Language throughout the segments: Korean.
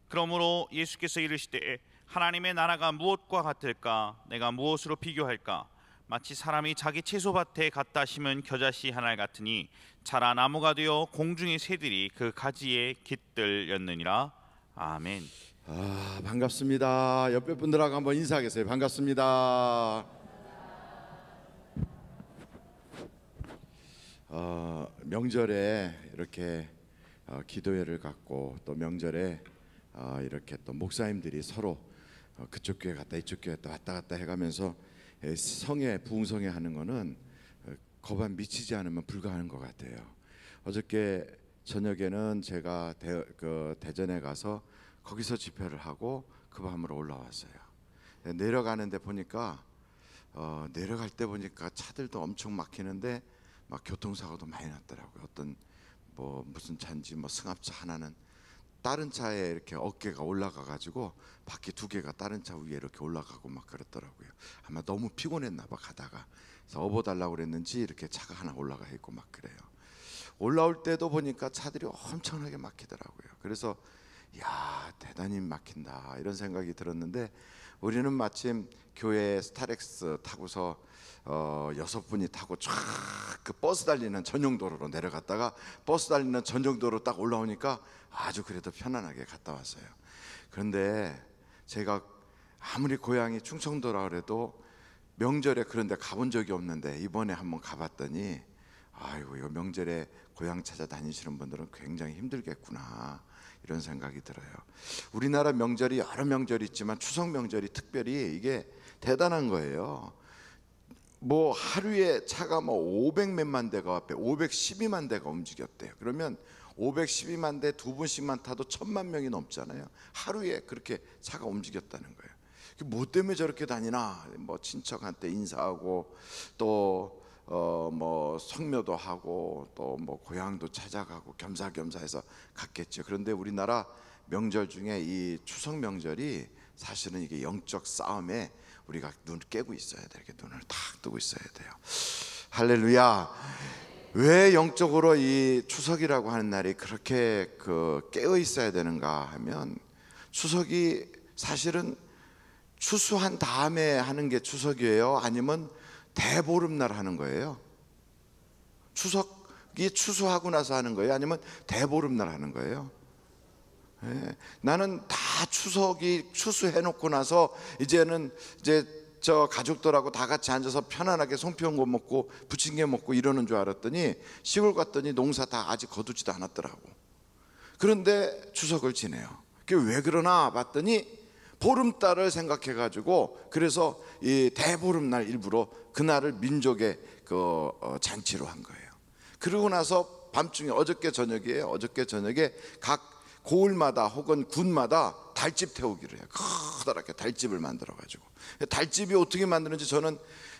그러므로 예수께서 이르시되 하나님의 나라가 무엇과 같을까? 내가 무엇으로 비교할까? 마치 사람이 자기 채소밭에 갖다 심은 겨자씨 하나 같으니 자라 나무가 되어 공중의 새들이 그 가지에 깃들였느니라. 아멘. 반갑습니다. 옆에 분들하고 한번 인사하겠어요. 반갑습니다. 명절에 이렇게 기도회를 갖고 또 명절에 이렇게 또 목사님들이 서로 그쪽 교회 갔다 이쪽 교회 왔다 갔다 해가면서 성회 부흥성회 하는 거는 거반 미치지 않으면 불가하는 것 같아요. 어저께 저녁에는 제가 대전에 가서 거기서 집회를 하고 그 밤으로 올라왔어요. 내려가는데 보니까 내려갈 때 보니까 차들도 엄청 막히는데 막 교통사고도 많이 났더라고요. 어떤 무슨 차인지 승합차 하나는 다른 차에 이렇게 어깨가 올라가 가지고 바퀴 두 개가 다른 차 위에 이렇게 올라가고 막 그랬더라고요. 아마 너무 피곤했나 봐 가다가. 그래서 업어달라고 그랬는지 이렇게 차가 하나 올라가 있고 막 그래요. 올라올 때도 보니까 차들이 엄청나게 막히더라고요. 그래서 야, 대단히 막힌다 이런 생각이 들었는데, 우리는 마침 교회 스타렉스 타고서 6분이 타고 쫙 그 버스 달리는 전용도로로 내려갔다가 버스 달리는 전용도로 딱 올라오니까 아주 그래도 편안하게 갔다 왔어요. 그런데 제가 아무리 고향이 충청도라 그래도 명절에 그런 데 가본 적이 없는데 이번에 한번 가봤더니 아이고, 이거 명절에 고향 찾아다니시는 분들은 굉장히 힘들겠구나 이런 생각이 들어요. 우리나라 명절이 여러 명절이 있지만 추석 명절이 특별히 이게 대단한 거예요. 하루에 차가 500몇만 대가 앞에 512만 대가 움직였대요. 그러면 512만 대 두 분씩만 타도 1000만 명이 넘잖아요. 하루에 그렇게 차가 움직였다는 거예요. 뭐 때문에 저렇게 다니나? 친척한테 인사하고 또 성묘도 하고 또 고향도 찾아가고 겸사겸사해서 갔겠죠. 그런데 우리나라 명절 중에 이 추석 명절이 사실은 이게 영적 싸움에 우리가 눈을 깨고 있어야 돼요. 이렇게 눈을 탁 뜨고 있어야 돼요. 할렐루야. 왜 영적으로 이 추석이라고 하는 날이 그렇게 깨어 있어야 되는가 하면, 추석이 사실은 추수한 다음에 하는 게 추석이에요? 아니면 대보름날 하는 거예요? 추석이 추수하고 나서 하는 거예요? 아니면 대보름날 하는 거예요? 나는 다 추석이 추수해놓고 나서 이제는 저 가족들하고 다 같이 앉아서 편안하게 송편거 먹고 부침개 먹고 이러는 줄 알았더니 시골 갔더니 농사 다 아직 거두지도 않았더라고. 그런데 추석을 지내요. 그게 왜 그러나 봤더니 보름달을 생각해 가지고, 그래서 이 대보름날 일부러 그날을 민족의 잔치로 한 거예요. 그러고 나서 밤중에 어저께 저녁이에요. 어저께 저녁에 각 고을마다 혹은 군마다 달집 태우기를 해요. 커다랗게 달집을 만들어 가지고. 달집이 어떻게 만드는지 저는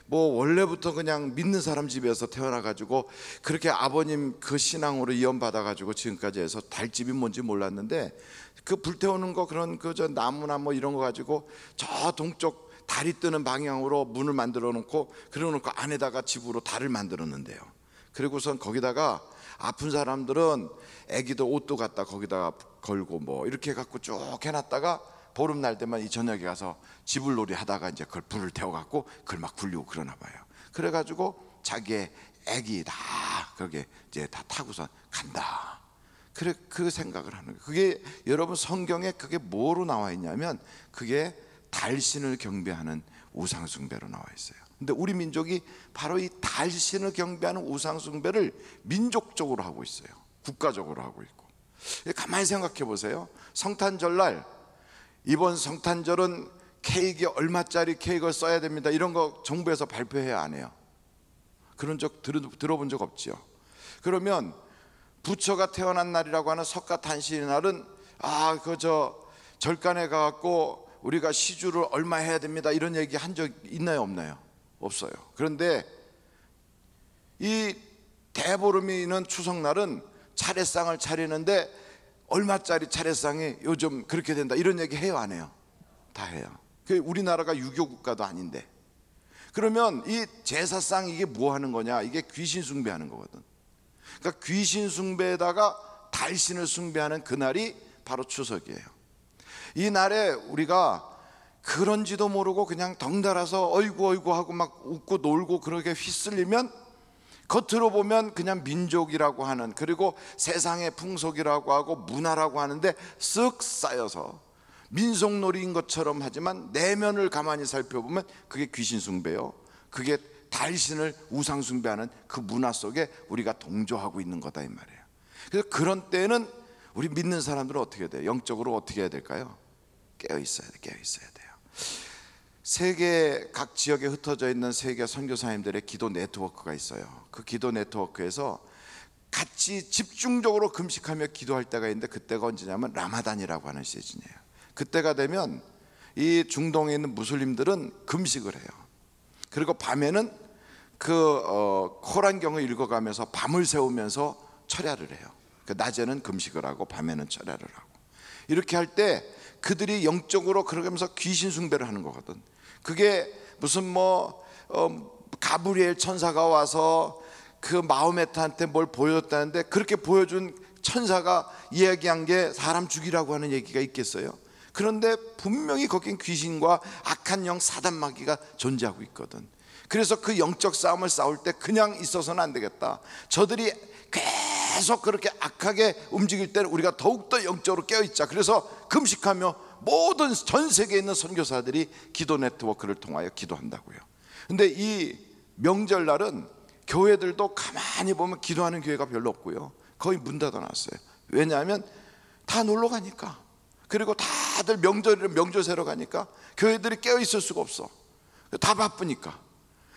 원래부터 그냥 믿는 사람 집에서 태어나 가지고 그렇게 아버님 그 신앙으로 이언받아 가지고 지금까지 해서 달집이 뭔지 몰랐는데, 그 불태우는 거 그런 저 나무나 이런 거 가지고 저 동쪽 달이 뜨는 방향으로 문을 만들어 놓고 그래 놓고 안에다가 집으로 달을 만들었는데요. 그리고선 거기다가 아픈 사람들은 애기들 옷도 갖다 거기다가 걸고 이렇게 해갖고 쭉 해놨다가 보름날 때만 이 저녁에 가서 지불놀이 하다가 이제 그걸 불을 태워갖고 그걸 막 굴리고 그러나 봐요. 그래가지고 자기의 애기 다 그렇게 이제 다 타고서 간다. 그래, 그 생각을 하는 거예요. 그게 여러분 성경에 그게 뭐로 나와 있냐면 그게 달신을 경배하는 우상숭배로 나와 있어요. 근데 우리 민족이 바로 이 달신을 경배하는 우상숭배를 민족적으로 하고 있어요. 국가적으로 하고 있고. 가만히 생각해 보세요. 성탄절날, 이번 성탄절은 케이크에 얼마짜리 케이크를 써야 됩니다, 이런 거 정부에서 발표해야 안 해요? 그런 적 들어본 적 없죠. 그러면 부처가 태어난 날이라고 하는 석가탄신의 날은 절간에 가갖고 우리가 시주를 얼마 해야 됩니다 이런 얘기 한 적 있나요 없나요? 없어요. 그런데 이 대보름이 있는 추석날은 차례상을 차리는데 얼마짜리 차례상이 요즘 그렇게 된다 이런 얘기 해요 안 해요? 다 해요. 우리나라가 유교 국가도 아닌데. 그러면 이 제사상 이게 뭐 하는 거냐? 이게 귀신 숭배하는 거거든. 그러니까 귀신 숭배에다가 달신을 숭배하는 그날이 바로 추석이에요. 이 날에 우리가 그런지도 모르고 그냥 덩달아서 어이구 어이구 하고 막 웃고 놀고 그렇게 휘쓸리면 겉으로 보면 그냥 민족이라고 하는, 그리고 세상의 풍속이라고 하고 문화라고 하는데 쓱 쌓여서 민속놀이인 것처럼 하지만 내면을 가만히 살펴보면 그게 귀신 숭배요, 그게 달신을 우상 숭배하는 그 문화 속에 우리가 동조하고 있는 거다 이 말이에요. 그래서 그런 때는 우리 믿는 사람들은 어떻게 해야 돼요? 영적으로 어떻게 해야 될까요? 깨어 있어야 돼, 깨어 있어야 돼요. 세계 각 지역에 흩어져 있는 세계 선교사님들의 기도 네트워크가 있어요. 그 기도 네트워크에서 같이 집중적으로 금식하며 기도할 때가 있는데, 그때가 언제냐면 라마단이라고 하는 시즌이에요. 그때가 되면 이 중동에 있는 무슬림들은 금식을 해요. 그리고 밤에는 코란경을 읽어가면서 밤을 새우면서 철야를 해요. 낮에는 금식을 하고 밤에는 철야를 하고, 이렇게 할 때 그들이 영적으로 그러면서 귀신 숭배를 하는 거거든. 그게 무슨 가브리엘 천사가 와서 그 마호메트한테 뭘 보여줬다는데, 그렇게 보여준 천사가 이야기한 게 사람 죽이라고 하는 얘기가 있겠어요? 그런데 분명히 거긴 귀신과 악한 영 사단 마귀가 존재하고 있거든. 그래서 그 영적 싸움을 싸울 때 그냥 있어서는 안 되겠다. 저들이 계속 그렇게 악하게 움직일 때는 우리가 더욱더 영적으로 깨어있자. 그래서 금식하며 모든 전 세계에 있는 선교사들이 기도 네트워크를 통하여 기도한다고요. 근데 이 명절날은 교회들도 가만히 보면 기도하는 교회가 별로 없고요, 거의 문 닫아놨어요. 왜냐하면 다 놀러 가니까, 그리고 다들 명절 새러 가니까 교회들이 깨어있을 수가 없어. 다 바쁘니까.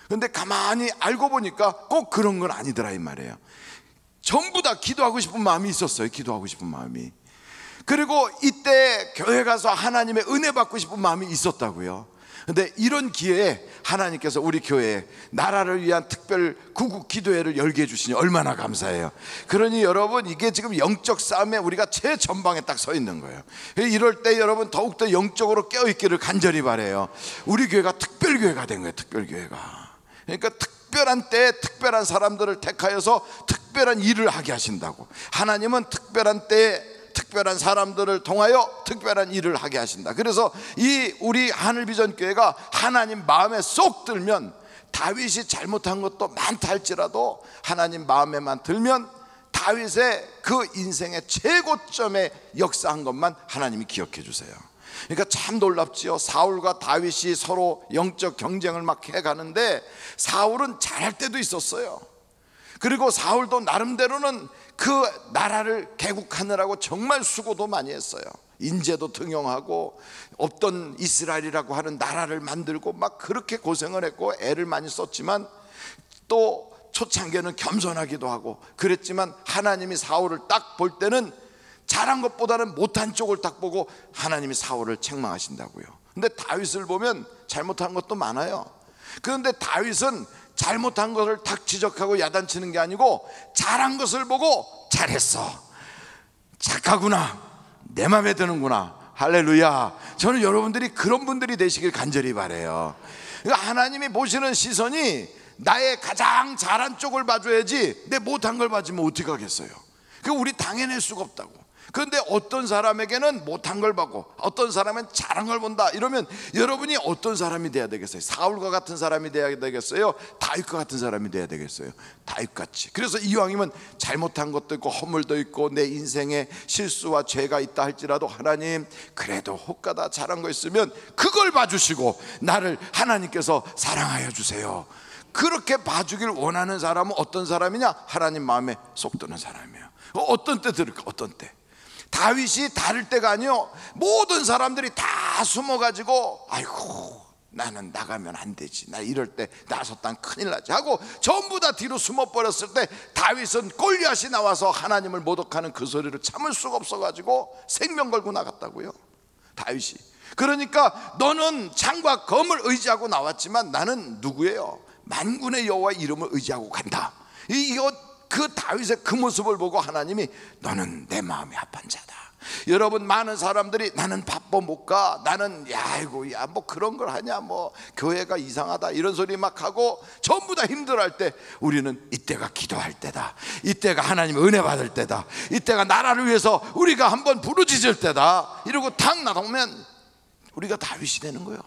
근데 가만히 알고 보니까 꼭 그런 건 아니더라 이 말이에요. 전부 다 기도하고 싶은 마음이 있었어요. 기도하고 싶은 마음이. 그리고 이때 교회 가서 하나님의 은혜 받고 싶은 마음이 있었다고요. 근데 이런 기회에 하나님께서 우리 교회에 나라를 위한 특별 구국 기도회를 열게 해주시니 얼마나 감사해요. 그러니 여러분, 이게 지금 영적 싸움에 우리가 최전방에 딱 서 있는 거예요. 이럴 때 여러분 더욱더 영적으로 깨어있기를 간절히 바라요. 우리 교회가 특별교회가 된 거예요. 특별교회가. 그러니까 특별한 때에 특별한 사람들을 택하여서 특별한 일을 하게 하신다고. 하나님은 특별한 때에 특별한 사람들을 통하여 특별한 일을 하게 하신다. 그래서 이 우리 하늘비전교회가 하나님 마음에 쏙 들면, 다윗이 잘못한 것도 많다 할지라도 하나님 마음에만 들면 다윗의 그 인생의 최고점에 역사한 것만 하나님이 기억해 주세요. 그러니까 참 놀랍지요. 사울과 다윗이 서로 영적 경쟁을 막 해가는데 사울은 잘할 때도 있었어요. 그리고 사울도 나름대로는 그 나라를 개국하느라고 정말 수고도 많이 했어요. 인재도 등용하고 없던 이스라엘이라고 하는 나라를 만들고 막 그렇게 고생을 했고 애를 많이 썼지만, 또 초창기에는 겸손하기도 하고 그랬지만 하나님이 사울을 딱 볼 때는 잘한 것보다는 못한 쪽을 딱 보고 하나님이 사울을 책망하신다고요. 근데 다윗을 보면 잘못한 것도 많아요. 그런데 다윗은 잘못한 것을 탁 지적하고 야단치는 게 아니고 잘한 것을 보고 잘했어, 착하구나, 내 맘에 드는구나, 할렐루야. 저는 여러분들이 그런 분들이 되시길 간절히 바라요. 그러니까 하나님이 보시는 시선이 나의 가장 잘한 쪽을 봐줘야지 내 못한 걸 봐주면 어떻게 하겠어요? 그거 우리 당해낼 수가 없다고. 그런데 어떤 사람에게는 못한 걸 보고 어떤 사람은 잘한 걸 본다. 이러면 여러분이 어떤 사람이 돼야 되겠어요? 사울과 같은 사람이 돼야 되겠어요? 다윗과 같은 사람이 돼야 되겠어요? 다윗같이. 그래서 이왕이면 잘못한 것도 있고 허물도 있고 내 인생에 실수와 죄가 있다 할지라도 하나님, 그래도 혹가다 잘한 거 있으면 그걸 봐주시고 나를 하나님께서 사랑하여 주세요. 그렇게 봐주길 원하는 사람은 어떤 사람이냐? 하나님 마음에 쏙 드는 사람이에요. 어떤 때 들을까? 어떤 때? 다윗이 다를 때가 아니요, 모든 사람들이 다 숨어가지고 아이고 나는 나가면 안 되지, 나 이럴 때 나섰단 큰일 나지 하고 전부 다 뒤로 숨어버렸을 때 다윗은 골리앗이 나와서 하나님을 모독하는 그 소리를 참을 수가 없어가지고 생명 걸고 나갔다고요, 다윗이. 그러니까 너는 창과 검을 의지하고 나왔지만 나는 누구예요? 만군의 여호와 이름을 의지하고 간다. 이거 그 다윗의 그 모습을 보고 하나님이 너는 내 마음에 합한 자다, 여러분, 많은 사람들이 나는 바빠 못 가, 나는 야이고 야 뭐 그런 걸 하냐, 뭐 교회가 이상하다 이런 소리 막 하고 전부 다 힘들어할 때 우리는 이때가 기도할 때다, 이때가 하나님의 은혜 받을 때다, 이때가 나라를 위해서 우리가 한번 부르짖을 때다 이러고 탁 나가면 우리가 다윗이 되는 거예요.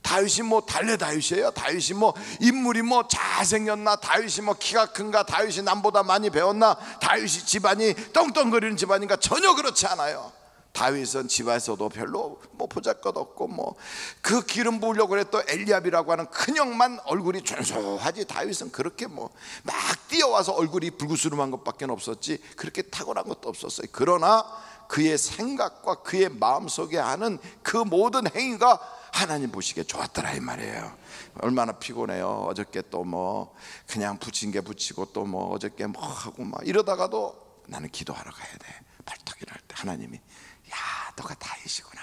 다윗이 뭐 달래 다윗이에요? 다윗이 뭐 인물이 뭐 잘생겼나? 다윗이 뭐 키가 큰가? 다윗이 남보다 많이 배웠나? 다윗이 집안이 떵떵거리는 집안인가? 전혀 그렇지 않아요. 다윗은 집에서도 별로 뭐 보잘것없고 뭐 그 기름 부으려고 그랬던 엘리압이라고 하는 큰형만 얼굴이 준수하지, 다윗은 그렇게 뭐 막 뛰어와서 얼굴이 불구스름한 것밖에 없었지 그렇게 탁월한 것도 없었어요. 그러나 그의 생각과 그의 마음속에 하는 그 모든 행위가 하나님 보시기에 좋았더라 이 말이에요. 얼마나 피곤해요. 어저께 또 뭐 그냥 부침개 부치고 또 뭐 어저께 뭐 하고 막 이러다가도 나는 기도하러 가야 돼. 발탁 일할 때 하나님이 야 너가 다윗이구나.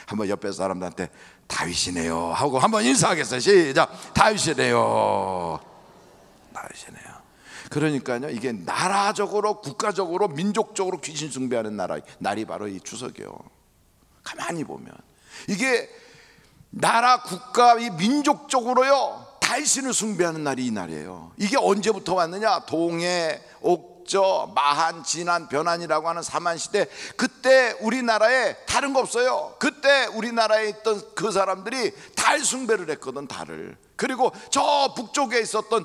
한번 옆에 사람들한테 다윗이네요 하고 한번 인사하겠어요. 시작. 다윗이네요. 다윗이네요. 그러니까요, 이게 나라적으로 국가적으로 민족적으로 귀신 숭배하는 날이 바로 이 추석이에요. 가만히 보면 이게 나라 국가 이 민족적으로요 다윗신을 숭배하는 날이 이 날이에요. 이게 언제부터 왔느냐? 동해, 옥저, 마한, 진한, 변한이라고 하는 사만시대, 그때 우리나라에 다른 거 없어요. 그때 우리나라에 있던 그 사람들이 달 숭배를 했거든, 달을. 그리고 저 북쪽에 있었던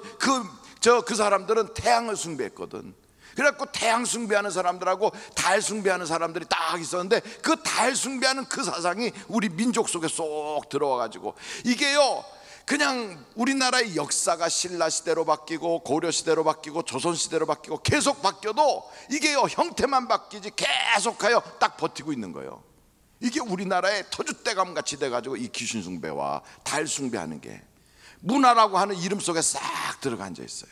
그 사람들은 태양을 숭배했거든. 그래갖고 태양 숭배하는 사람들하고 달 숭배하는 사람들이 딱 있었는데 그 달 숭배하는 그 사상이 우리 민족 속에 쏙 들어와가지고 이게요 그냥 우리나라의 역사가 신라시대로 바뀌고 고려시대로 바뀌고 조선시대로 바뀌고 계속 바뀌어도 이게요 형태만 바뀌지 계속하여 딱 버티고 있는 거예요. 이게 우리나라의 터줏대감 같이 돼가지고 이 귀신 숭배와 달 숭배하는 게 문화라고 하는 이름 속에 싹 들어가 앉아 있어요.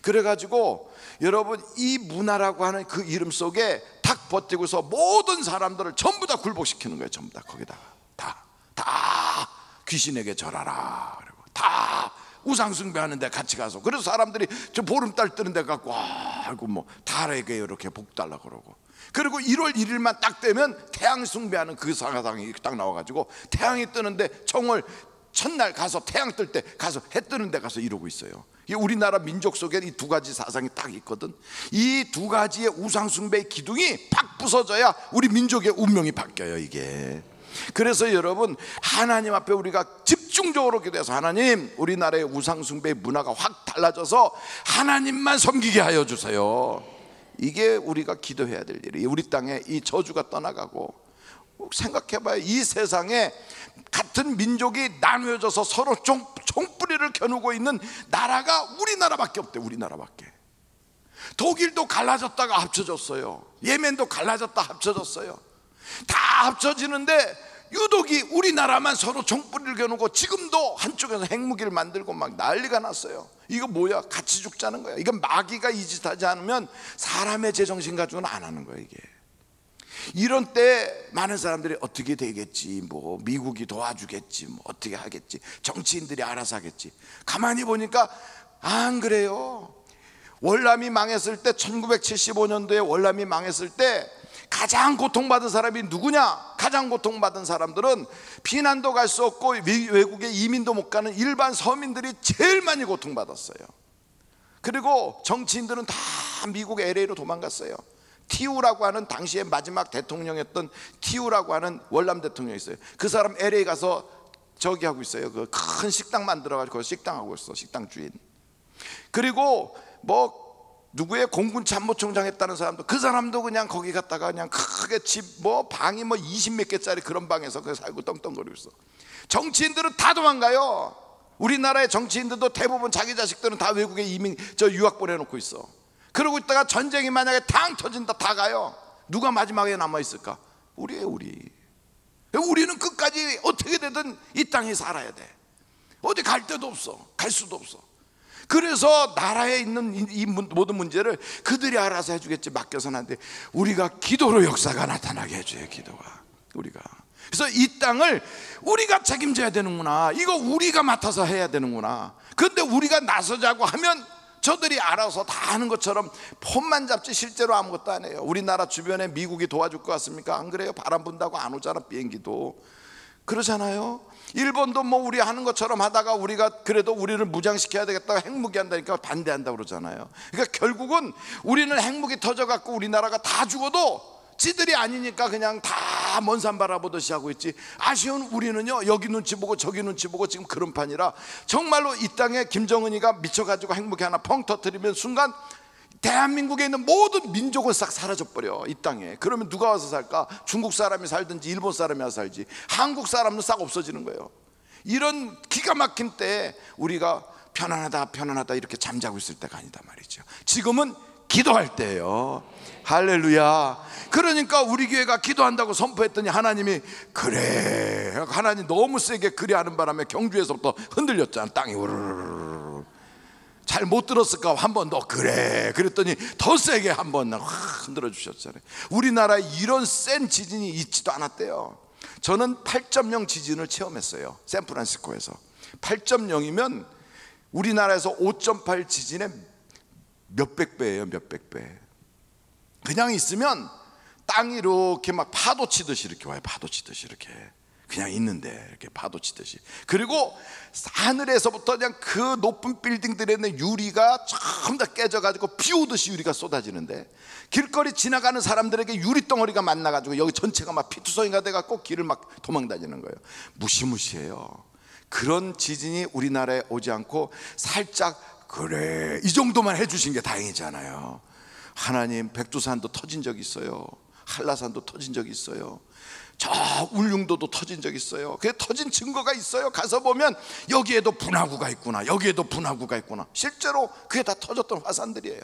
그래가지고 여러분 이 문화라고 하는 그 이름 속에 탁 버티고서 모든 사람들을 전부 다 굴복시키는 거예요. 전부 다 거기다가 다 귀신에게 절하라 그리고 다 우상 숭배하는 데 같이 가서, 그래서 사람들이 저 보름달 뜨는 데 갖고 아이고 뭐 달에게 이렇게 복 달라 그러고, 그리고 1월 1일만 딱 되면 태양 숭배하는 그 사상이 딱 나와가지고 태양이 뜨는데 정월 첫날 가서 태양 뜰 때 가서 해 뜨는 데 가서 이러고 있어요. 이 우리나라 민족 속에 이 두 가지 사상이 딱 있거든. 이 두 가지의 우상 숭배의 기둥이 팍 부서져야 우리 민족의 운명이 바뀌어요 이게. 그래서 여러분 하나님 앞에 우리가 집중적으로 기도해서 하나님 우리나라의 우상 숭배의 문화가 확 달라져서 하나님만 섬기게 하여 주세요. 이게 우리가 기도해야 될 일이에요. 우리 땅에 이 저주가 떠나가고, 생각해봐요. 이 세상에 같은 민족이 나누어져서 서로 총뿌리를 겨누고 있는 나라가 우리나라밖에 없대. 우리나라밖에. 독일도 갈라졌다가 합쳐졌어요. 예멘도 갈라졌다 합쳐졌어요. 다 합쳐지는데 유독이 우리나라만 서로 총뿌리를 겨누고 지금도 한쪽에서 핵무기를 만들고 막 난리가 났어요. 이거 뭐야? 같이 죽자는 거야. 이건 마귀가 이 짓 하지 않으면 사람의 제정신 가지고는 안 하는 거야 이게. 이런 때 많은 사람들이 어떻게 되겠지, 뭐 미국이 도와주겠지, 뭐 어떻게 하겠지, 정치인들이 알아서 하겠지. 가만히 보니까 안 그래요. 월남이 망했을 때 1975년도에 월남이 망했을 때 가장 고통받은 사람이 누구냐? 가장 고통받은 사람들은 피난도 갈 수 없고 외국에 이민도 못 가는 일반 서민들이 제일 많이 고통받았어요. 그리고 정치인들은 다 미국 LA로 도망갔어요. 티우라고 하는 당시에 마지막 대통령이었던 티우라고 하는 월남 대통령이 있어요. 그 사람 LA 가서 저기 하고 있어요. 그 큰 식당 만들어가지고 식당 하고 있어. 식당 주인. 그리고 뭐 누구의 공군 참모총장 했다는 사람도, 그 사람도 그냥 거기 갔다가 그냥 크게 집 뭐 방이 뭐 20몇 개짜리 그런 방에서 그 살고 떵떵거리고 있어. 정치인들은 다 도망가요. 우리나라의 정치인들도 대부분 자기 자식들은 다 외국에 이민 유학 보내놓고 있어. 그러고 있다가 전쟁이 만약에 탕 터진다 다 가요. 누가 마지막에 남아있을까? 우리예요. 우리는 끝까지 어떻게 되든 이 땅에 살아야 돼. 어디 갈 데도 없어. 갈 수도 없어. 그래서 나라에 있는 이 모든 문제를 그들이 알아서 해주겠지 맡겨서는 안 돼. 우리가 기도로 역사가 나타나게 해줘요. 기도가. 우리가. 그래서 이 땅을 우리가 책임져야 되는구나. 이거 우리가 맡아서 해야 되는구나. 그런데 우리가 나서자고 하면 저들이 알아서 다 하는 것처럼 폰만 잡지 실제로 아무것도 안 해요. 우리나라 주변에 미국이 도와줄 것 같습니까? 안 그래요? 바람 분다고 안 오잖아, 비행기도. 그러잖아요. 일본도 뭐 우리 하는 것처럼 하다가 우리가 그래도 우리를 무장시켜야 되겠다고 핵무기 한다니까 반대한다고 그러잖아요. 그러니까 결국은 우리는 핵무기 터져갖고 우리나라가 다 죽어도 지들이 아니니까 그냥 다 먼 산 바라보듯이 하고 있지. 아쉬운 우리는요, 여기 눈치 보고 저기 눈치 보고 지금 그런 판이라 정말로 이 땅에 김정은이가 미쳐가지고 핵무기 하나 펑 터뜨리면 순간 대한민국에 있는 모든 민족은 싹 사라져버려, 이 땅에. 그러면 누가 와서 살까? 중국 사람이 살든지 일본 사람이 와서 살지. 한국 사람은 싹 없어지는 거예요. 이런 기가 막힌 때에 우리가 편안하다 이렇게 잠자고 있을 때가 아니다 말이죠. 지금은 기도할 때예요. 할렐루야. 그러니까 우리 교회가 기도한다고 선포했더니 하나님이 그래, 하나님 너무 세게 그래 하는 바람에 경주에서부터 흔들렸잖아. 땅이 우르르르. 잘 못 들었을까? 한 번 더 그래 그랬더니 더 세게 한 번 흔들어 주셨잖아요. 우리나라에 이런 센 지진이 있지도 않았대요. 저는 8.0 지진을 체험했어요, 샌프란시스코에서. 8.0이면 우리나라에서 5.8 지진의 몇백 배예요, 몇백 배. 그냥 있으면 땅이 이렇게 막 파도 치듯이 이렇게 와요. 파도 치듯이 이렇게 그냥 있는데 이렇게 파도 치듯이. 그리고 하늘에서부터 그냥 그 높은 빌딩들에 있는 유리가 전부 다 깨져가지고 비 오듯이 유리가 쏟아지는데, 길거리 지나가는 사람들에게 유리덩어리가 만나가지고 여기 전체가 막 피투성이가 돼갖고 길을 막 도망다니는 거예요. 무시무시해요. 그런 지진이 우리나라에 오지 않고 살짝 그래 이 정도만 해주신 게 다행이잖아요. 하나님, 백두산도 터진 적이 있어요. 한라산도 터진 적이 있어요. 저 울릉도도 터진 적이 있어요. 그게 터진 증거가 있어요. 가서 보면 여기에도 분화구가 있구나, 여기에도 분화구가 있구나. 실제로 그게 다 터졌던 화산들이에요.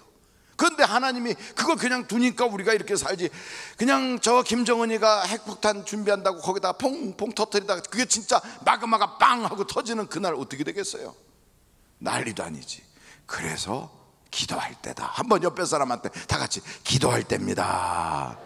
그런데 하나님이 그걸 그냥 두니까 우리가 이렇게 살지. 그냥 저 김정은이가 핵폭탄 준비한다고 거기다 퐁퐁 터뜨리다가 그게 진짜 마그마가 빵 하고 터지는 그날 어떻게 되겠어요? 난리도 아니지. 그래서 기도할 때다. 한번 옆에 사람한테 다 같이 기도할 때입니다.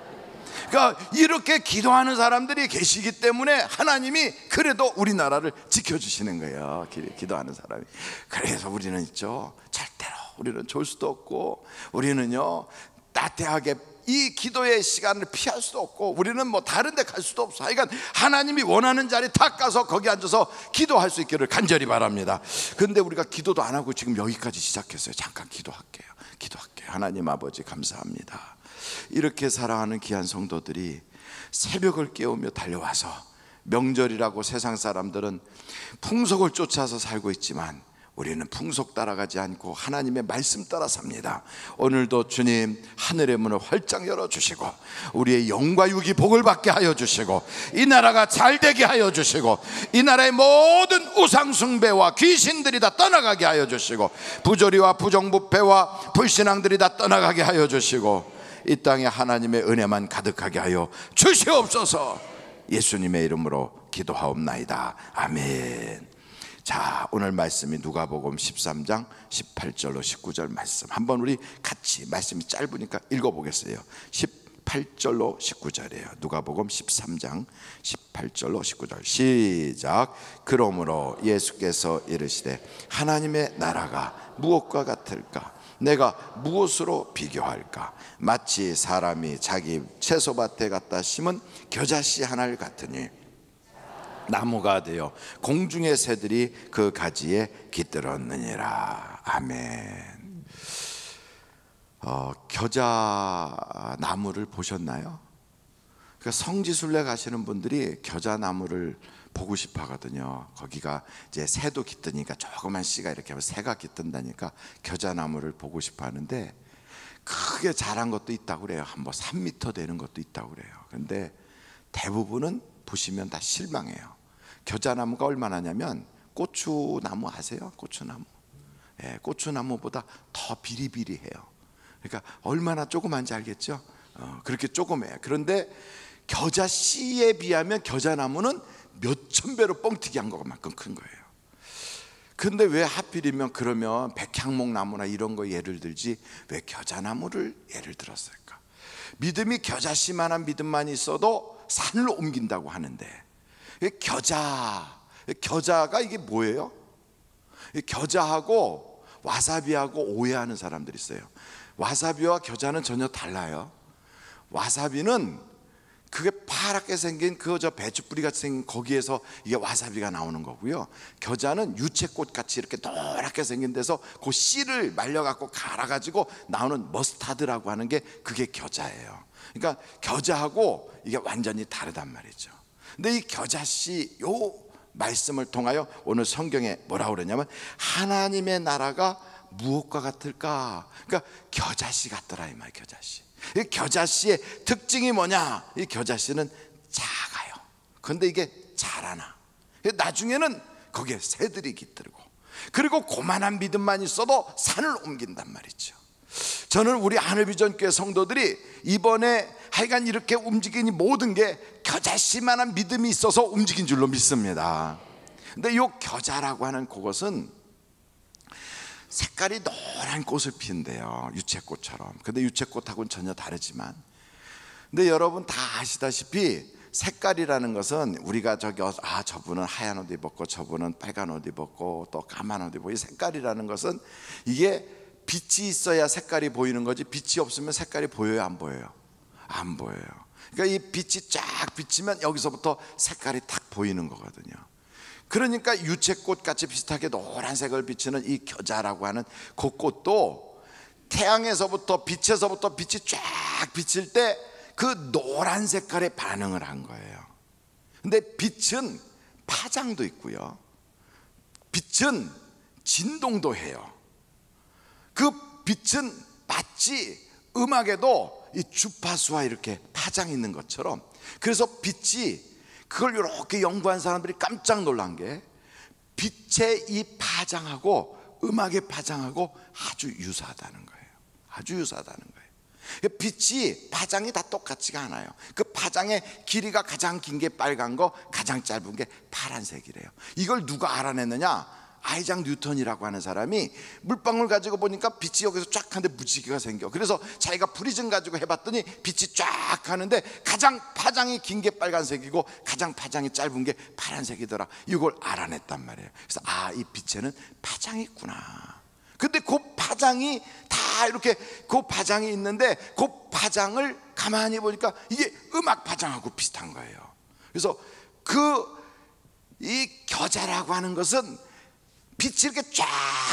그러니까 이렇게 기도하는 사람들이 계시기 때문에 하나님이 그래도 우리나라를 지켜주시는 거예요. 기도하는 사람이. 그래서 우리는 있죠, 절대로 우리는 졸 수도 없고, 우리는요 나태하게 이 기도의 시간을 피할 수도 없고, 우리는 뭐 다른 데 갈 수도 없어. 그러니까 하나님이 원하는 자리 탁 가서 거기 앉아서 기도할 수 있기를 간절히 바랍니다. 그런데 우리가 기도도 안 하고 지금 여기까지 시작했어요. 잠깐 기도할게요. 하나님 아버지 감사합니다. 이렇게 사랑하는 귀한 성도들이 새벽을 깨우며 달려와서, 명절이라고 세상 사람들은 풍속을 쫓아서 살고 있지만 우리는 풍속 따라가지 않고 하나님의 말씀 따라 삽니다. 오늘도 주님 하늘의 문을 활짝 열어주시고 우리의 영과 육이 복을 받게 하여 주시고, 이 나라가 잘 되게 하여 주시고, 이 나라의 모든 우상 숭배와 귀신들이 다 떠나가게 하여 주시고, 부조리와 부정부패와 불신앙들이 다 떠나가게 하여 주시고, 이 땅에 하나님의 은혜만 가득하게 하여 주시옵소서. 예수님의 이름으로 기도하옵나이다. 아멘. 자, 오늘 말씀이 누가복음 13장 18절로 19절 말씀, 한번 우리 같이, 말씀이 짧으니까 읽어보겠어요. 18절로 19절이에요 누가복음 13장 18절로 19절 시작. 그러므로 예수께서 이르시되 하나님의 나라가 무엇과 같을까? 내가 무엇으로 비교할까? 마치 사람이 자기 채소밭에 갖다 심은 겨자씨 하나를 같으니 나무가 되어 공중의 새들이 그 가지에 깃들었느니라. 아멘. 겨자 나무를 보셨나요? 그러니까 성지순례 가시는 분들이 겨자 나무를 보고 싶어 하거든요. 거기가 이제 새도 깃드니까, 조그만 씨가 이렇게 하면 새가 깃든다니까 겨자 나무를 보고 싶어 하는데, 크게 자란 것도 있다고 그래요. 한 뭐 3m 되는 것도 있다고 그래요. 근데 대부분은 보시면 다 실망해요. 겨자나무가 얼마나냐면 고추나무 아세요? 고추나무. 예, 고추나무보다 더 비리비리해요. 그러니까 얼마나 조그만지 알겠죠? 그렇게 조그매요. 그런데 겨자 씨에 비하면 겨자나무는 몇천 배로 뻥튀기 한 것만큼 큰 거예요. 근데 왜 하필이면 그러면 백향목나무나 이런 거 예를 들지 왜 겨자나무를 예를 들었을까? 믿음이 겨자씨만한 믿음만 있어도 산을 옮긴다고 하는데, 겨자가 이게 뭐예요? 겨자하고 와사비하고 오해하는 사람들이 있어요. 와사비와 겨자는 전혀 달라요. 와사비는 그게 파랗게 생긴 배추뿌리 같이 생긴 거기에서 이게 와사비가 나오는 거고요. 겨자는 유채꽃 같이 이렇게 노랗게 생긴 데서 그 씨를 말려갖고 갈아가지고 나오는 머스타드라고 하는 게 그게 겨자예요. 그러니까 겨자하고 이게 완전히 다르단 말이죠. 근데 이 겨자씨 요 말씀을 통하여 오늘 성경에 뭐라고 그러냐면 하나님의 나라가 무엇과 같을까? 그러니까 겨자씨 같더라 이 말. 겨자씨. 이 겨자씨의 특징이 뭐냐? 이 겨자씨는 작아요. 그런데 이게 자라나. 나중에는 거기에 새들이 깃들고, 그리고 고만한 믿음만 있어도 산을 옮긴단 말이죠. 저는 우리 하늘비전교회 성도들이 이번에 하여간 이렇게 움직이니 모든 게 겨자씨만한 믿음이 있어서 움직인 줄로 믿습니다. 근데 이 겨자라고 하는 그것은 색깔이 노란 꽃을 피운대요. 유채꽃처럼. 근데 유채꽃하고는 전혀 다르지만, 근데 여러분 다 아시다시피 색깔이라는 것은 우리가 저분은 하얀 옷 입었고 저분은 빨간 옷 입었고 또 까만 옷 입고, 이 색깔이라는 것은 이게 빛이 있어야 색깔이 보이는 거지, 빛이 없으면 색깔이 보여요 안 보여요? 안 보여요. 그러니까 이 빛이 쫙 비치면 여기서부터 색깔이 딱 보이는 거거든요. 그러니까 유채꽃 같이 비슷하게 노란색을 비치는 이 겨자라고 하는 그 꽃도 태양에서부터 빛에서부터 빛이 쫙 비칠 때 그 노란 색깔에 반응을 한 거예요. 근데 빛은 파장도 있고요, 빛은 진동도 해요. 그 빛은 마치 음악에도 이 주파수와 이렇게 파장이 있는 것처럼, 그래서 빛이, 그걸 이렇게 연구한 사람들이 깜짝 놀란 게 빛의 이 파장하고 음악의 파장하고 아주 유사하다는 거예요. 아주 유사하다는 거예요. 빛이 파장이 다 똑같지가 않아요. 그 파장의 길이가 가장 긴 게 빨간 거, 가장 짧은 게 파란색이래요. 이걸 누가 알아냈느냐? 아이작 뉴턴이라고 하는 사람이 물방울 가지고 보니까 빛이 여기서 쫙 하는데 무지개가 생겨. 그래서 자기가 프리즘 가지고 해봤더니 빛이 쫙 하는데 가장 파장이 긴 게 빨간색이고 가장 파장이 짧은 게 파란색이더라. 이걸 알아냈단 말이에요. 그래서 이 빛에는 파장이 있구나. 근데 그 파장이 다 이렇게 그 파장이 있는데 그 파장을 가만히 보니까 이게 음악 파장하고 비슷한 거예요. 그래서 이 겨자라고 하는 것은 빛이 이렇게 쫙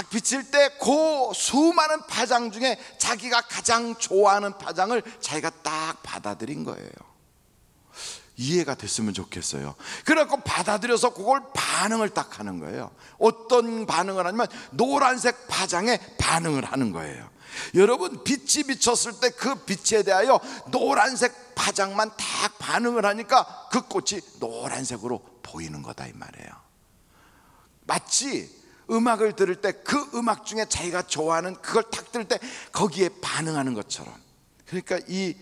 비칠 때 그 수많은 파장 중에 자기가 가장 좋아하는 파장을 자기가 딱 받아들인 거예요. 이해가 됐으면 좋겠어요. 그래갖고 받아들여서 그걸 반응을 딱 하는 거예요. 어떤 반응을 하냐면 노란색 파장에 반응을 하는 거예요. 여러분, 빛이 비쳤을 때 그 빛에 대하여 노란색 파장만 딱 반응을 하니까 그 꽃이 노란색으로 보이는 거다 이 말이에요. 마치 음악을 들을 때 그 음악 중에 자기가 좋아하는 그걸 딱 들을 때 거기에 반응하는 것처럼, 그러니까 이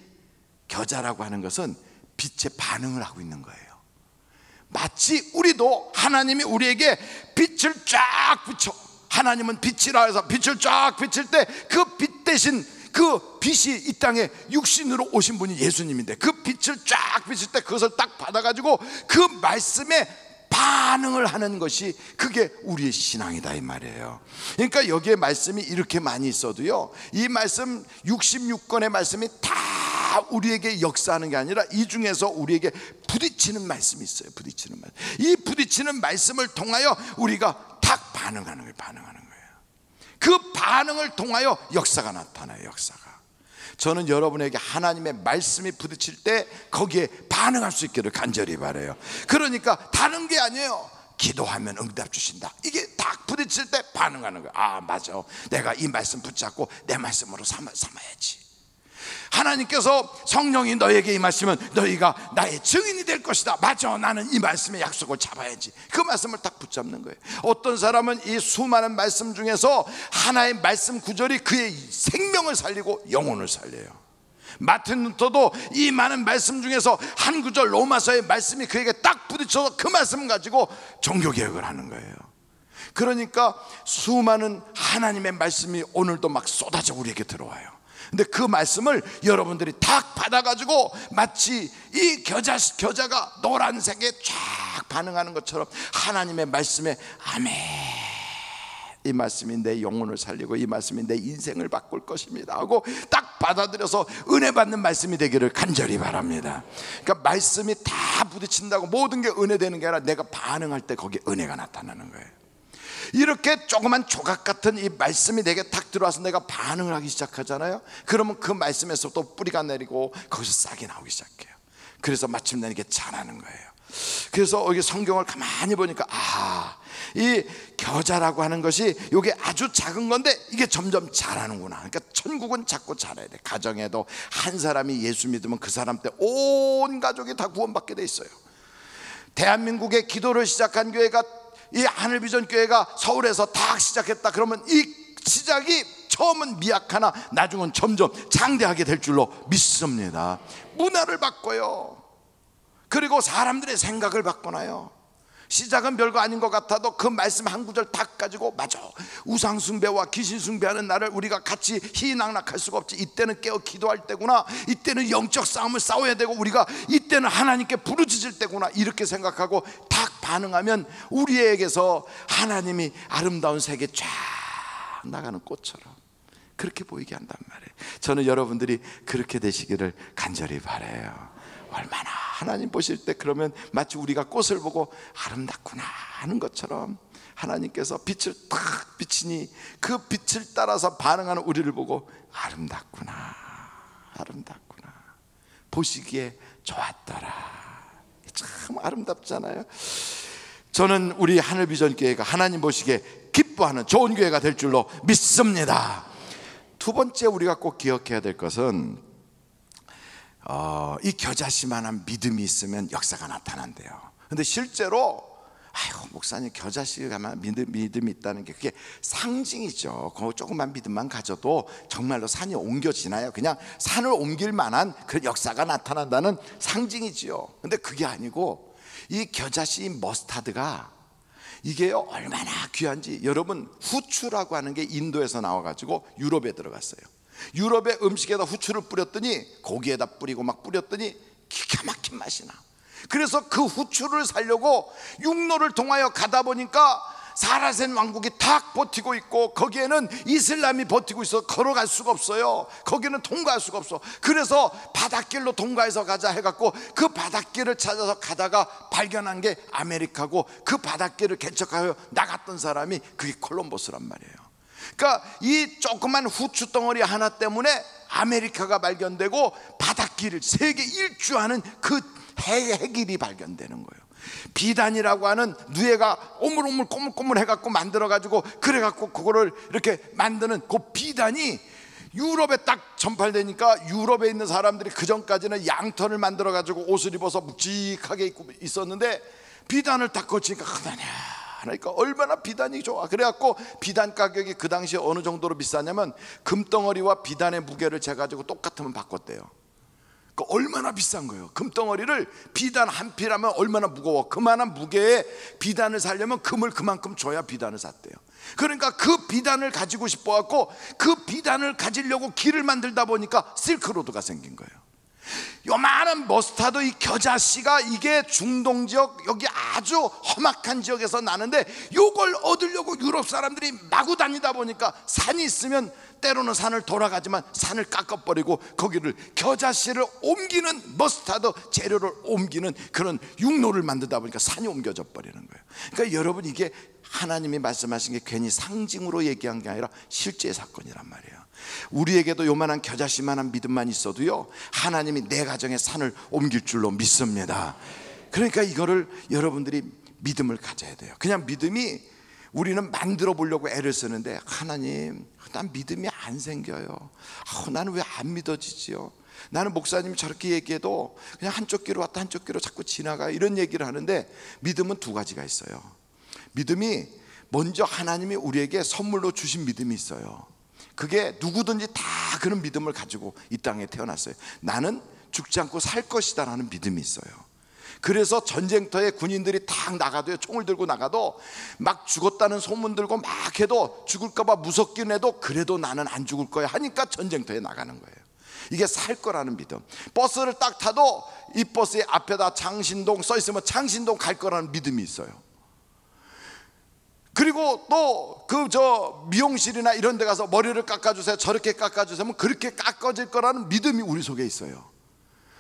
겨자라고 하는 것은 빛에 반응을 하고 있는 거예요. 마치 우리도 하나님이 우리에게 빛을 쫙 비춰, 하나님은 빛이라 해서 빛을 쫙 비칠 때 그 빛 대신 그 빛이 이 땅에 육신으로 오신 분이 예수님인데 그 빛을 쫙 비칠 때 그것을 딱 받아가지고 그 말씀에 반응을 하는 것이 그게 우리의 신앙이다 이 말이에요. 그러니까 여기에 말씀이 이렇게 많이 있어도요, 이 말씀 66권의 말씀이 다 우리에게 역사하는 게 아니라 이 중에서 우리에게 부딪히는 말씀이 있어요. 부딪히는 말씀. 이 부딪히는 말씀을 통하여 우리가 딱 반응하는 거예요. 반응하는 거예요. 그 반응을 통하여 역사가 나타나요. 역사가. 저는 여러분에게 하나님의 말씀이 부딪힐 때 거기에 반응할 수 있기를 간절히 바라요. 그러니까 다른 게 아니에요. 기도하면 응답 주신다. 이게 딱 부딪힐 때 반응하는 거예요. 맞아, 내가 이 말씀 붙잡고 내 말씀으로 삼아야지. 하나님께서 성령이 너에게 임하시면 너희가 나의 증인이 될 것이다. 맞아, 나는 이 말씀의 약속을 잡아야지. 그 말씀을 딱 붙잡는 거예요. 어떤 사람은 이 수많은 말씀 중에서 하나의 말씀 구절이 그의 생명을 살리고 영혼을 살려요. 마틴 루터도 이 많은 말씀 중에서 한 구절 로마서의 말씀이 그에게 딱 부딪혀서 그 말씀 가지고 종교개혁을 하는 거예요. 그러니까 수많은 하나님의 말씀이 오늘도 막 쏟아져 우리에게 들어와요. 근데 그 말씀을 여러분들이 딱 받아가지고 마치 이 겨자가 노란색에 쫙 반응하는 것처럼 하나님의 말씀에 아멘 이 말씀이 내 영혼을 살리고 이 말씀이 내 인생을 바꿀 것입니다 하고 딱 받아들여서 은혜 받는 말씀이 되기를 간절히 바랍니다. 그러니까 말씀이 다 부딪힌다고 모든 게 은혜 되는 게 아니라 내가 반응할 때 거기에 은혜가 나타나는 거예요. 이렇게 조그만 조각 같은 이 말씀이 내게 딱 들어와서 내가 반응을 하기 시작하잖아요. 그러면 그 말씀에서 또 뿌리가 내리고 거기서 싹이 나오기 시작해요. 그래서 마침내 이게 자라는 거예요. 그래서 여기 성경을 가만히 보니까 이 겨자라고 하는 것이 이게 아주 작은 건데 이게 점점 자라는구나. 그러니까 천국은 자꾸 자라야 돼. 가정에도 한 사람이 예수 믿으면 그 사람 때 온 가족이 다 구원받게 돼 있어요. 대한민국의 기도를 시작한 교회가 이 하늘비전 교회가 서울에서 딱 시작했다 그러면 이 시작이 처음은 미약하나 나중은 점점 장대하게 될 줄로 믿습니다. 문화를 바꿔요. 그리고 사람들의 생각을 바꿔놔요. 시작은 별거 아닌 것 같아도 그 말씀 한 구절 딱 가지고 맞아, 우상숭배와 귀신숭배하는 나를 우리가 같이 희낙락할 수가 없지. 이때는 깨어 기도할 때구나. 이때는 영적 싸움을 싸워야 되고 우리가 이때는 하나님께 부르짖을 때구나. 이렇게 생각하고 딱 반응하면 우리에게서 하나님이 아름다운 세계 쫙 나가는 꽃처럼 그렇게 보이게 한단 말이에요. 저는 여러분들이 그렇게 되시기를 간절히 바라요. 얼마나 하나님 보실 때 그러면 마치 우리가 꽃을 보고 아름답구나 하는 것처럼 하나님께서 빛을 탁 비치니 그 빛을 따라서 반응하는 우리를 보고 아름답구나, 아름답구나, 보시기에 좋았더라. 참 아름답잖아요. 저는 우리 하늘비전교회가 하나님 보시기에 기뻐하는 좋은 교회가 될 줄로 믿습니다. 두 번째 우리가 꼭 기억해야 될 것은 이 겨자씨만한 믿음이 있으면 역사가 나타난대요. 근데 실제로 목사님 겨자씨가만 믿음이 있다는 게 그게 상징이죠. 그 조금만 믿음만 가져도 정말로 산이 옮겨지나요? 그냥 산을 옮길 만한 그 역사가 나타난다는 상징이지요. 근데 그게 아니고 이 겨자씨 머스타드가 이게요 얼마나 귀한지. 여러분, 후추라고 하는 게 인도에서 나와가지고 유럽에 들어갔어요. 유럽의 음식에다 후추를 뿌렸더니 고기에다 뿌리고 막 뿌렸더니 기가 막힌 맛이 나. 그래서 그 후추를 살려고 육로를 통하여 가다 보니까 사라센 왕국이 탁 버티고 있고 거기에는 이슬람이 버티고 있어 걸어갈 수가 없어요. 거기는 통과할 수가 없어. 그래서 바닷길로 통과해서 가자 해갖고 그 바닷길을 찾아서 가다가 발견한 게 아메리카고 그 바닷길을 개척하여 나갔던 사람이 그게 콜럼버스란 말이에요. 그러니까 이 조그만 후추 덩어리 하나 때문에 아메리카가 발견되고 바닷길을 세계 일주하는 그 해길이 발견되는 거예요. 비단이라고 하는 누에가 오물오물 꼬물꼬물 해갖고 만들어가지고 그래갖고 그거를 이렇게 만드는 그 비단이 유럽에 딱 전파되니까 유럽에 있는 사람들이 그 전까지는 양털을 만들어가지고 옷을 입어서 묵직하게 입고 있었는데 비단을 딱 거치니까 하나냐 그러니까 얼마나 비단이 좋아. 그래갖고 비단 가격이 그 당시에 어느 정도로 비싸냐면 금덩어리와 비단의 무게를 재가지고 똑같으면 바꿨대요. 그러니까 얼마나 비싼 거예요. 금덩어리를 비단 한 피라면 얼마나 무거워. 그만한 무게의 비단을 사려면 금을 그만큼 줘야 비단을 샀대요. 그러니까 그 비단을 가지고 싶어갖고 그 비단을 가지려고 길을 만들다 보니까 실크로드가 생긴 거예요. 요만한 머스타드 이 겨자씨가 이게 중동 지역 여기 아주 험악한 지역에서 나는데 요걸 얻으려고 유럽 사람들이 마구 다니다 보니까 산이 있으면 때로는 산을 돌아가지만 산을 깎아버리고 거기를 겨자씨를 옮기는 머스타드 재료를 옮기는 그런 육로를 만들다 보니까 산이 옮겨져 버리는 거예요. 그러니까 여러분 이게 하나님이 말씀하신 게 괜히 상징으로 얘기한 게 아니라 실제 사건이란 말이에요. 우리에게도 요만한 겨자씨만한 믿음만 있어도요 하나님이 내 가정에 산을 옮길 줄로 믿습니다. 그러니까 이거를 여러분들이 믿음을 가져야 돼요. 그냥 믿음이 우리는 만들어 보려고 애를 쓰는데 하나님 난 믿음이 안 생겨요. 나는 왜 안 믿어지지요? 나는 목사님이 저렇게 얘기해도 그냥 한쪽 귀로 왔다 한쪽 귀로 자꾸 지나가 이런 얘기를 하는데 믿음은 두 가지가 있어요. 믿음이 먼저 하나님이 우리에게 선물로 주신 믿음이 있어요. 그게 누구든지 다 그런 믿음을 가지고 이 땅에 태어났어요. 나는 죽지 않고 살 것이다 라는 믿음이 있어요. 그래서 전쟁터에 군인들이 딱 나가도요 총을 들고 나가도 막 죽었다는 소문 들고 막 해도 죽을까봐 무섭긴 해도 그래도 나는 안 죽을 거야 하니까 전쟁터에 나가는 거예요. 이게 살 거라는 믿음. 버스를 딱 타도 이 버스의 앞에다 창신동 써 있으면 창신동 갈 거라는 믿음이 있어요. 그리고 또 그 미용실이나 이런 데 가서 머리를 깎아주세요, 저렇게 깎아주세요 하면 그렇게 깎아질 거라는 믿음이 우리 속에 있어요.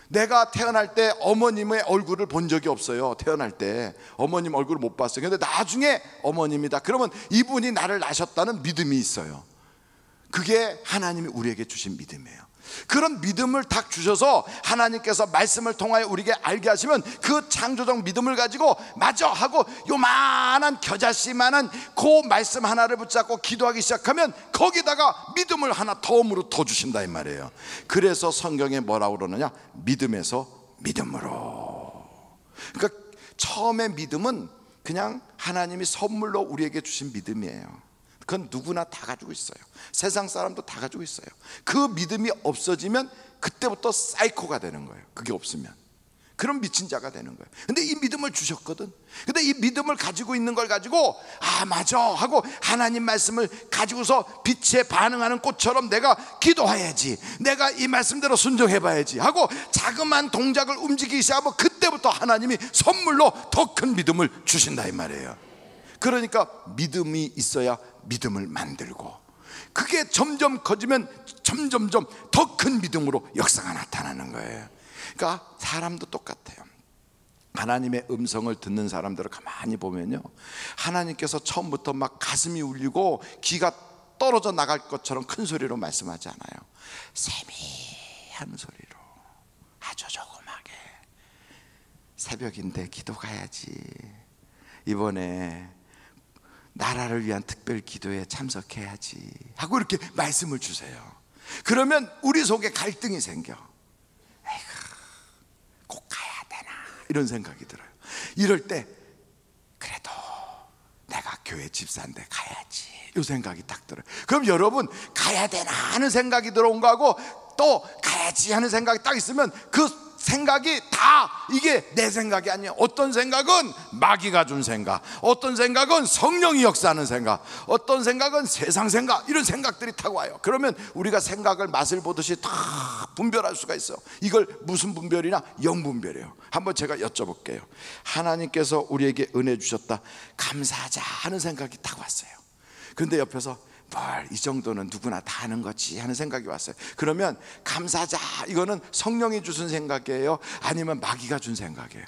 내가 태어날 때 어머님의 얼굴을 본 적이 없어요. 태어날 때 어머님 얼굴을 못 봤어요. 근데 나중에 어머님이다 그러면 이분이 나를 낳으셨다는 믿음이 있어요. 그게 하나님이 우리에게 주신 믿음이에요. 그런 믿음을 딱 주셔서 하나님께서 말씀을 통하여 우리에게 알게 하시면 그 창조적 믿음을 가지고 맞아 하고 요만한 겨자씨만한 그 말씀 하나를 붙잡고 기도하기 시작하면 거기다가 믿음을 하나 덤으로 더 주신다 이 말이에요. 그래서 성경에 뭐라고 그러느냐, 믿음에서 믿음으로. 그러니까 처음에 믿음은 그냥 하나님이 선물로 우리에게 주신 믿음이에요. 그건 누구나 다 가지고 있어요. 세상 사람도 다 가지고 있어요. 그 믿음이 없어지면 그때부터 사이코가 되는 거예요. 그게 없으면 그런 미친 자가 되는 거예요. 근데 이 믿음을 주셨거든. 근데 이 믿음을 가지고 있는 걸 가지고 아 맞아 하고 하나님 말씀을 가지고서 빛에 반응하는 꽃처럼 내가 기도해야지, 내가 이 말씀대로 순종해 봐야지 하고 자그마한 동작을 움직이기 시작하면 그때부터 하나님이 선물로 더 큰 믿음을 주신다 이 말이에요. 그러니까 믿음이 있어야 믿음을 만들고, 그게 점점 커지면 점점점 더 큰 믿음으로 역사가 나타나는 거예요. 그러니까 사람도 똑같아요. 하나님의 음성을 듣는 사람들을 가만히 보면요, 하나님께서 처음부터 막 가슴이 울리고 귀가 떨어져 나갈 것처럼 큰 소리로 말씀하지 않아요. 세미한 소리로 아주 조그맣게, 새벽인데 기도 가야지, 이번에 나라를 위한 특별 기도에 참석해야지 하고 이렇게 말씀을 주세요. 그러면 우리 속에 갈등이 생겨. 에이구, 꼭 가야 되나 이런 생각이 들어요. 이럴 때 그래도 내가 교회 집사인데 가야지 이 생각이 딱 들어요. 그럼 여러분 가야 되나 하는 생각이 들어온 거하고 또 가야지 하는 생각이 딱 있으면 그 생각이 다 이게 내 생각이 아니에요. 어떤 생각은 마귀가 준 생각, 어떤 생각은 성령이 역사하는 생각, 어떤 생각은 세상 생각, 이런 생각들이 타고 와요. 그러면 우리가 생각을 맛을 보듯이 다 분별할 수가 있어요. 이걸 무슨 분별이나 영분별이에요. 한번 제가 여쭤볼게요. 하나님께서 우리에게 은혜 주셨다, 감사하자 하는 생각이 딱 왔어요. 그런데 옆에서 뭘 이 정도는 누구나 다 하는 거지 하는 생각이 왔어요. 그러면 감사하자 이거는 성령이 주신 생각이에요, 아니면 마귀가 준 생각이에요?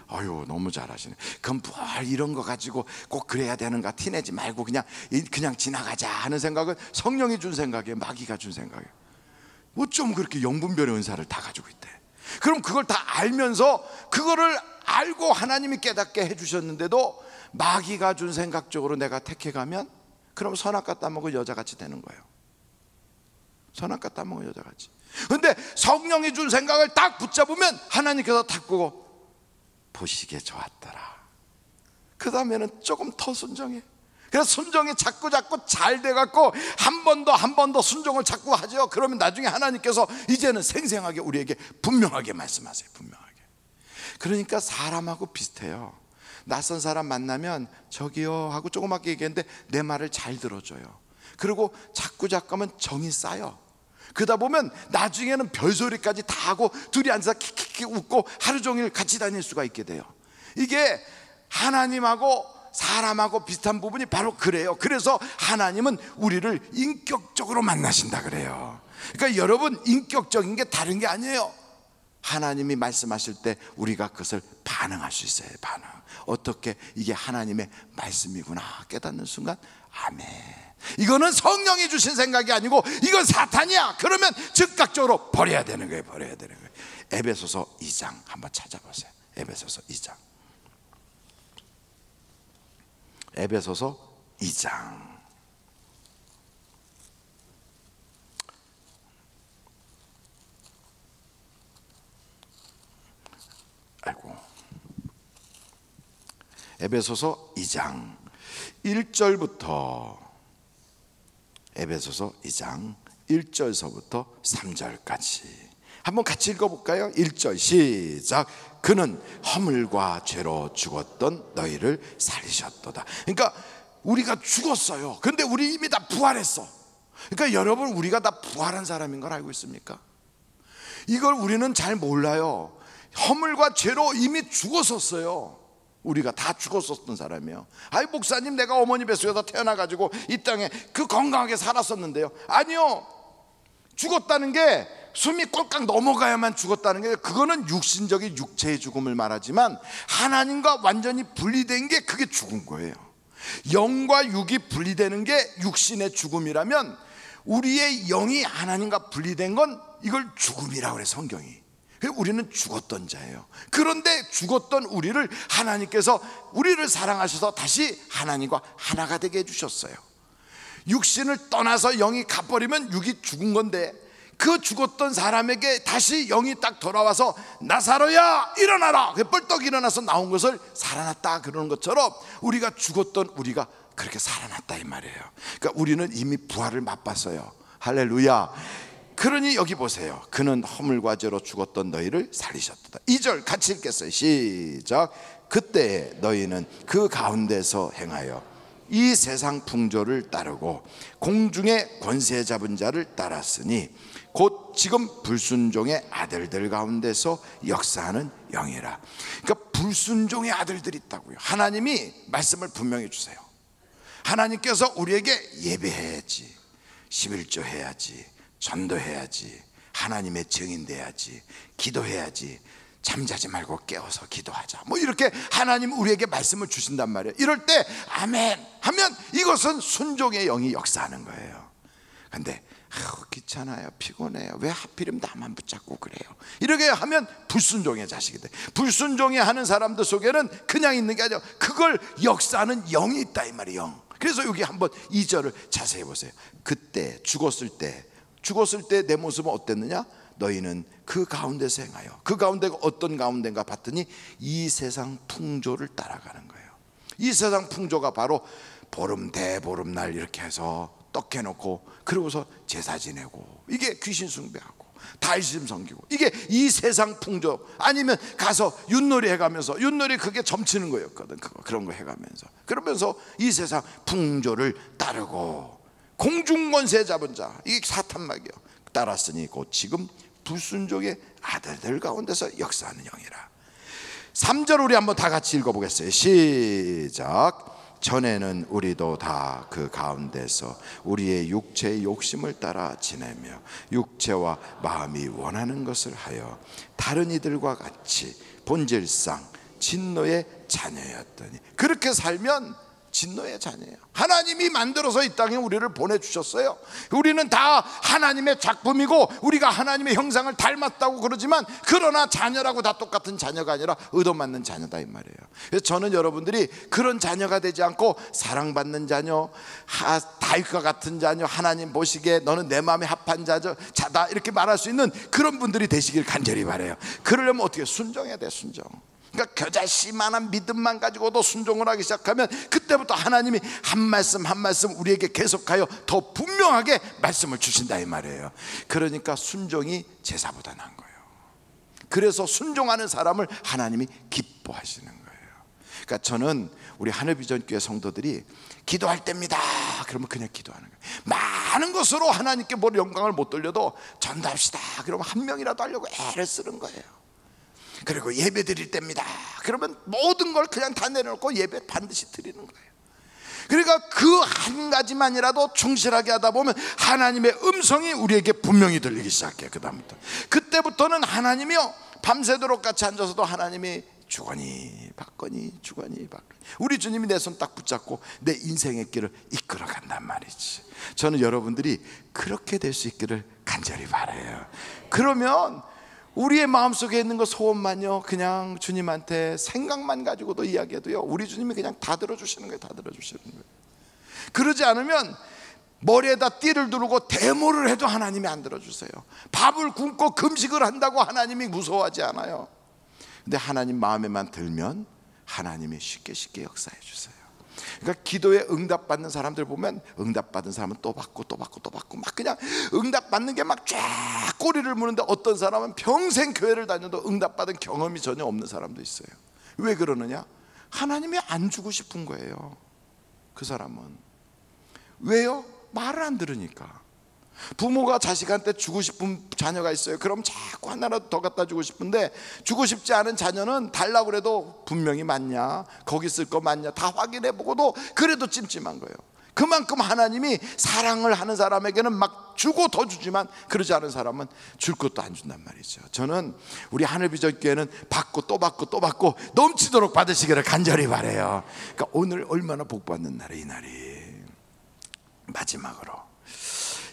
아유 너무 잘하시네. 그럼 뭘 이런 거 가지고 꼭 그래야 되는가 티내지 말고 그냥 지나가자 하는 생각은 성령이 준 생각이에요, 마귀가 준 생각이에요? 어쩜 그렇게 영분별의 은사를 다 가지고 있대. 그럼 그걸 다 알면서 그거를 알고 하나님이 깨닫게 해주셨는데도 마귀가 준 생각적으로 내가 택해가면 그럼 선악과 따먹은 여자같이 되는 거예요. 선악과 따먹은 여자같이. 근데 성령이 준 생각을 딱 붙잡으면 하나님께서 딱 보고 보시기에 좋았더라. 그 다음에는 조금 더 순종해. 그래서 순종이 자꾸 잘 돼갖고 한 번 더 순종을 자꾸 하죠. 그러면 나중에 하나님께서 이제는 생생하게 우리에게 분명하게 말씀하세요. 분명하게. 그러니까 사람하고 비슷해요. 낯선 사람 만나면 저기요 하고 조그맣게 얘기했는데 내 말을 잘 들어줘요. 그리고 자꾸 하면 정이 쌓여. 그러다 보면 나중에는 별소리까지 다 하고 둘이 앉아서 킥킥킥 웃고 하루 종일 같이 다닐 수가 있게 돼요. 이게 하나님하고 사람하고 비슷한 부분이 바로 그래요. 그래서 하나님은 우리를 인격적으로 만나신다 그래요. 그러니까 여러분 인격적인 게 다른 게 아니에요. 하나님이 말씀하실 때 우리가 그것을 반응할 수 있어요. 반응. 어떻게 이게 하나님의 말씀이구나 깨닫는 순간 아멘. 이거는 성령이 주신 생각이 아니고 이건 사탄이야. 그러면 즉각적으로 버려야 되는 거예요. 버려야 되는 거예요. 에베소서 2장 한번 찾아보세요. 에베소서 2장. 에베소서 2장. 아이고. 에베소서 2장 1절부터 에베소서 2장 1절서부터 3절까지 한번 같이 읽어볼까요? 1절 시작. 그는 허물과 죄로 죽었던 너희를 살리셨도다. 그러니까 우리가 죽었어요. 근데 우리 이미 다 부활했어. 그러니까 여러분 우리가 다 부활한 사람인 걸 알고 있습니까? 이걸 우리는 잘 몰라요. 허물과 죄로 이미 죽었었어요. 우리가 다 죽었었던 사람이에요. 아이 목사님, 내가 어머니 뱃속에서 태어나가지고 이 땅에 그 건강하게 살았었는데요. 아니요, 죽었다는 게 숨이 꼴깍 넘어가야만 죽었다는 게, 그거는 육신적인 육체의 죽음을 말하지만 하나님과 완전히 분리된 게 그게 죽은 거예요. 영과 육이 분리되는 게 육신의 죽음이라면 우리의 영이 하나님과 분리된 건 이걸 죽음이라고 그래 성경이. 우리는 죽었던 자예요. 그런데 죽었던 우리를 하나님께서 우리를 사랑하셔서 다시 하나님과 하나가 되게 해주셨어요. 육신을 떠나서 영이 가버리면 육이 죽은 건데, 그 죽었던 사람에게 다시 영이 딱 돌아와서 나사로야 일어나라, 뻘떡 일어나서 나온 것을 살아났다 그러는 것처럼 우리가 죽었던 우리가 그렇게 살아났다 이 말이에요. 그러니까 우리는 이미 부활을 맛봤어요. 할렐루야. 그러니 여기 보세요. 그는 허물과 죄로 죽었던 너희를 살리셨다. 2절 같이 읽겠어요. 시작. 그때 너희는 그 가운데서 행하여 이 세상 풍조를 따르고 공중의 권세 잡은 자를 따랐으니 곧 지금 불순종의 아들들 가운데서 역사하는 영이라. 그러니까 불순종의 아들들이 있다고요. 하나님이 말씀을 분명히 주세요. 하나님께서 우리에게 예배해야지, 11조 해야지, 전도해야지, 하나님의 증인 돼야지, 기도해야지, 잠자지 말고 깨워서 기도하자, 뭐 이렇게 하나님 우리에게 말씀을 주신단 말이에요. 이럴 때 아멘 하면 이것은 순종의 영이 역사하는 거예요. 근데 귀찮아요, 피곤해요, 왜 하필이면 나만 붙잡고 그래요, 이렇게 하면 불순종의 자식이 돼. 불순종의 하는 사람들 속에는 그냥 있는 게 아니라 그걸 역사하는 영이 있다 이 말이에요, 영. 그래서 여기 한번 2절을 자세히 보세요. 그때 죽었을 때 내 모습은 어땠느냐? 너희는 그 가운데서 행하여. 그 가운데가 어떤 가운데인가 봤더니 이 세상 풍조를 따라가는 거예요. 이 세상 풍조가 바로 보름 대보름날 이렇게 해서 떡 해놓고 그러고서 제사 지내고, 이게 귀신 숭배하고 달심 섬기고, 이게 이 세상 풍조. 아니면 가서 윷놀이 해가면서, 윷놀이 그게 점치는 거였거든. 그런 거 해가면서, 그러면서 이 세상 풍조를 따르고 공중권세 잡은 자, 이게 사탄막이요, 따랐으니 곧 지금 불순종의 아들들 가운데서 역사하는 영이라. 3절 우리 한번 다 같이 읽어보겠어요. 시작. 전에는 우리도 다 그 가운데서 우리의 육체의 욕심을 따라 지내며 육체와 마음이 원하는 것을 하여 다른 이들과 같이 본질상 진노의 자녀였더니. 그렇게 살면 진노의 자녀예요. 하나님이 만들어서 이 땅에 우리를 보내주셨어요. 우리는 다 하나님의 작품이고 우리가 하나님의 형상을 닮았다고 그러지만, 그러나 자녀라고 다 똑같은 자녀가 아니라 의도맞는 자녀다 이 말이에요. 그래서 저는 여러분들이 그런 자녀가 되지 않고 사랑받는 자녀, 다윗과 같은 자녀, 하나님 보시기에 너는 내 마음에 합한 자다 이렇게 말할 수 있는 그런 분들이 되시길 간절히 바라요. 그러려면 어떻게 순종해야 돼, 순종. 그러니까 겨자씨만한 믿음만 가지고도 순종을 하기 시작하면 그때부터 하나님이 한 말씀 한 말씀 우리에게 계속하여 더 분명하게 말씀을 주신다 이 말이에요. 그러니까 순종이 제사보다 나은 거예요. 그래서 순종하는 사람을 하나님이 기뻐하시는 거예요. 그러니까 저는 우리 하늘비전교회 성도들이 기도할 때입니다 그러면 그냥 기도하는 거예요. 많은 것으로 하나님께 뭘 영광을 못 돌려도 전도합시다 그러면 한 명이라도 하려고 애를 쓰는 거예요. 그리고 예배 드릴 때입니다 그러면 모든 걸 그냥 다 내려놓고 예배 반드시 드리는 거예요. 그러니까 그 한 가지만이라도 충실하게 하다 보면 하나님의 음성이 우리에게 분명히 들리기 시작해요. 그때부터는 하나님이요, 밤새도록 같이 앉아서도 하나님이 주거니 받거니 주거니 받거니, 우리 주님이 내 손 딱 붙잡고 내 인생의 길을 이끌어 간단 말이지. 저는 여러분들이 그렇게 될 수 있기를 간절히 바라요. 그러면 우리의 마음속에 있는 거 소원만요, 그냥 주님한테 생각만 가지고도 이야기해도요, 우리 주님이 그냥 다 들어주시는 거예요. 다 들어주시는 거예요. 그러지 않으면 머리에다 띠를 두르고 데모를 해도 하나님이 안 들어주세요. 밥을 굶고 금식을 한다고 하나님이 무서워하지 않아요. 근데 하나님 마음에만 들면 하나님이 쉽게 역사해 주세요. 그러니까 기도에 응답받는 사람들 보면, 응답받은 사람은 또 받고 또 받고 또 받고 막 그냥 응답받는 게 막 쫙 꼬리를 무는데, 어떤 사람은 평생 교회를 다녀도 응답받은 경험이 전혀 없는 사람도 있어요. 왜 그러느냐? 하나님이 안 주고 싶은 거예요. 그 사람은. 왜요? 말을 안 들으니까. 부모가 자식한테 주고 싶은 자녀가 있어요. 그럼 자꾸 하나라도 더 갖다 주고 싶은데 주고 싶지 않은 자녀는 달라고 그래도 분명히 맞냐, 거기 쓸 거 맞냐 다 확인해 보고도 그래도 찜찜한 거예요. 그만큼 하나님이 사랑을 하는 사람에게는 막 주고 더 주지만 그러지 않은 사람은 줄 것도 안 준단 말이죠. 저는 우리 하늘비전교회는 받고 또 받고 또 받고 넘치도록 받으시기를 간절히 바라요. 그러니까 오늘 얼마나 복받는 날이 이 날이. 마지막으로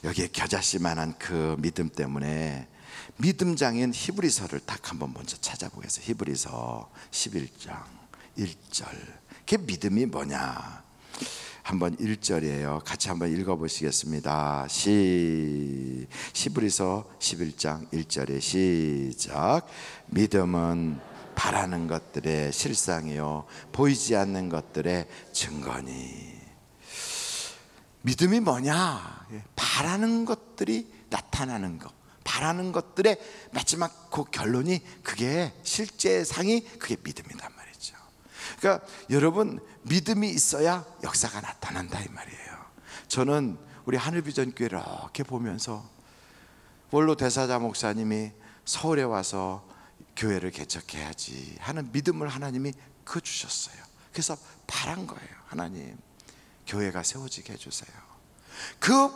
여기에 겨자씨만한 그 믿음 때문에 믿음장인 히브리서를 딱 한번 먼저 찾아보겠습니다. 히브리서 11장 1절. 그게 믿음이 뭐냐? 한번 1절이에요. 같이 한번 읽어보시겠습니다. 히브리서 11장 1절에 시작. 믿음은 바라는 것들의 실상이요 보이지 않는 것들의 증거니. 믿음이 뭐냐? 바라는 것들이 나타나는 것, 바라는 것들의 마지막 그 결론이 그게 실제상이 그게 믿음이란 말이죠. 그러니까 여러분 믿음이 있어야 역사가 나타난다 이 말이에요. 저는 우리 하늘비전교회를 이렇게 보면서 원로 대사자 목사님이 서울에 와서 교회를 개척해야지 하는 믿음을 하나님이 그 주셨어요. 그래서 바란 거예요. 하나님 교회가 세워지게 해주세요. 그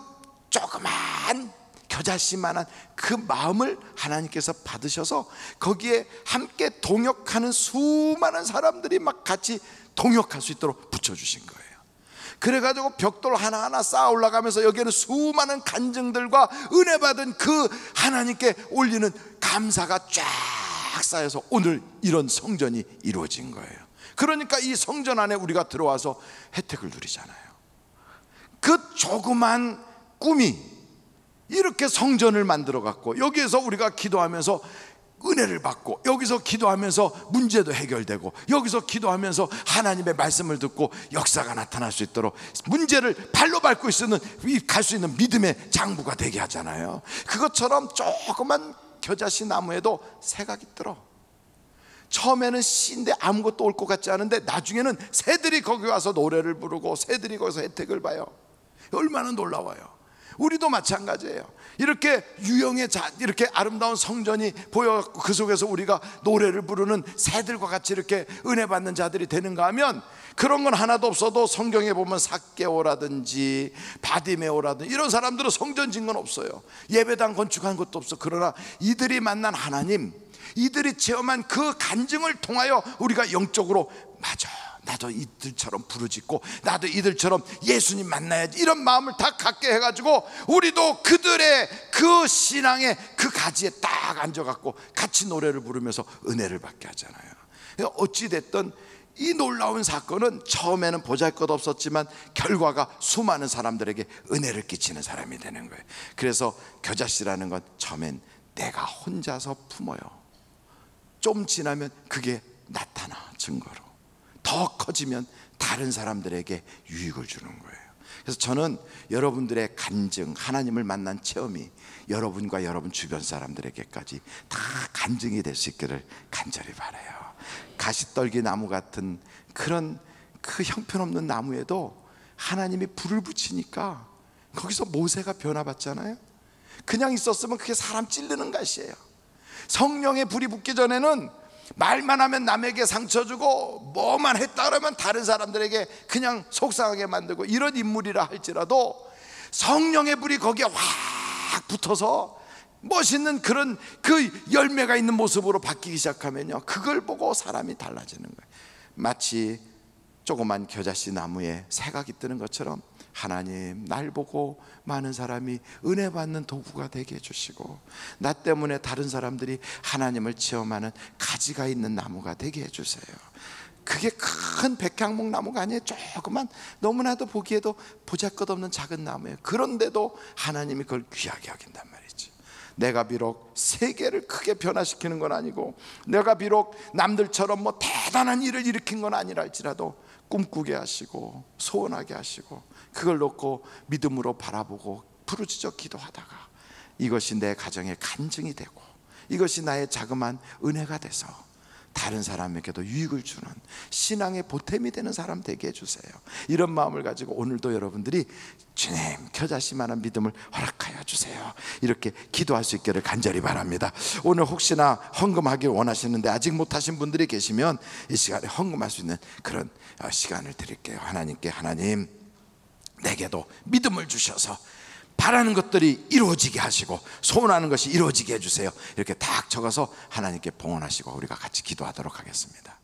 조그만 겨자씨만한 그 마음을 하나님께서 받으셔서 거기에 함께 동역하는 수많은 사람들이 막 같이 동역할 수 있도록 붙여주신 거예요. 그래가지고 벽돌 하나하나 쌓아 올라가면서 여기에는 수많은 간증들과 은혜 받은 그 하나님께 올리는 감사가 쫙 쌓여서 오늘 이런 성전이 이루어진 거예요. 그러니까 이 성전 안에 우리가 들어와서 혜택을 누리잖아요. 그 조그만 꿈이 이렇게 성전을 만들어 갖고 여기에서 우리가 기도하면서 은혜를 받고 여기서 기도하면서 문제도 해결되고 여기서 기도하면서 하나님의 말씀을 듣고 역사가 나타날 수 있도록 문제를 발로 밟고 갈 수 있는 믿음의 장부가 되게 하잖아요. 그것처럼 조그만 겨자씨 나무에도 새가 깃들어. 처음에는 씨인데 아무것도 올 것 같지 않은데 나중에는 새들이 거기 와서 노래를 부르고 새들이 거기서 혜택을 봐요. 얼마나 놀라워요. 우리도 마찬가지예요. 이렇게 이렇게 아름다운 성전이 보여갖고 그 속에서 우리가 노래를 부르는 새들과 같이 이렇게 은혜 받는 자들이 되는가 하면 그런 건 하나도 없어도 성경에 보면 삭개오라든지 바디메오라든지 이런 사람들은 성전 진 건 없어요. 예배당 건축한 것도 없어. 그러나 이들이 만난 하나님, 이들이 체험한 그 간증을 통하여 우리가 영적으로 맞아, 나도 이들처럼 부르짖고 나도 이들처럼 예수님 만나야지 이런 마음을 다 갖게 해가지고 우리도 그들의 그 신앙의 그 가지에 딱 앉아갖고 같이 노래를 부르면서 은혜를 받게 하잖아요. 어찌됐든 이 놀라운 사건은 처음에는 보잘것없었지만 결과가 수많은 사람들에게 은혜를 끼치는 사람이 되는 거예요. 그래서 겨자씨라는 건 처음엔 내가 혼자서 품어요. 좀 지나면 그게 나타나 증거로 더 커지면 다른 사람들에게 유익을 주는 거예요. 그래서 저는 여러분들의 간증, 하나님을 만난 체험이 여러분과 여러분 주변 사람들에게까지 다 간증이 될 수 있기를 간절히 바라요. 가시떨기 나무 같은 그런 그 형편없는 나무에도 하나님이 불을 붙이니까 거기서 모세가 변화받잖아요. 그냥 있었으면 그게 사람 찌르는 가시예요. 성령의 불이 붙기 전에는 말만 하면 남에게 상처 주고 뭐만 했다 그러면 다른 사람들에게 그냥 속상하게 만들고 이런 인물이라 할지라도 성령의 불이 거기에 확 붙어서 멋있는 그런 그 열매가 있는 모습으로 바뀌기 시작하면요, 그걸 보고 사람이 달라지는 거예요. 마치 조그만 겨자씨 나무에 새가 깃드는 것처럼 하나님 날 보고 많은 사람이 은혜 받는 도구가 되게 해주시고 나 때문에 다른 사람들이 하나님을 체험하는 가지가 있는 나무가 되게 해주세요. 그게 큰 백향목 나무가 아니에요. 조그만 너무나도 보기에도 보잘것없는 작은 나무예요. 그런데도 하나님이 그걸 귀하게 여긴단 말이죠. 내가 비록 세계를 크게 변화시키는 건 아니고 내가 비록 남들처럼 뭐 대단한 일을 일으킨 건 아니라 할지라도 꿈꾸게 하시고 소원하게 하시고 그걸 놓고 믿음으로 바라보고 부르짖어 기도하다가 이것이 내 가정의 간증이 되고 이것이 나의 자그마한 은혜가 돼서 다른 사람에게도 유익을 주는 신앙의 보탬이 되는 사람 되게 해주세요. 이런 마음을 가지고 오늘도 여러분들이 주님 겨자씨만한 믿음을 허락하여 주세요. 주세요. 이렇게 기도할 수 있기를 간절히 바랍니다. 오늘 혹시나 헌금하길 원하시는데 아직 못하신 분들이 계시면 이 시간에 헌금할 수 있는 그런 시간을 드릴게요. 하나님께, 하나님 내게도 믿음을 주셔서 바라는 것들이 이루어지게 하시고 소원하는 것이 이루어지게 해주세요. 이렇게 딱 적어서 하나님께 봉헌하시고 우리가 같이 기도하도록 하겠습니다.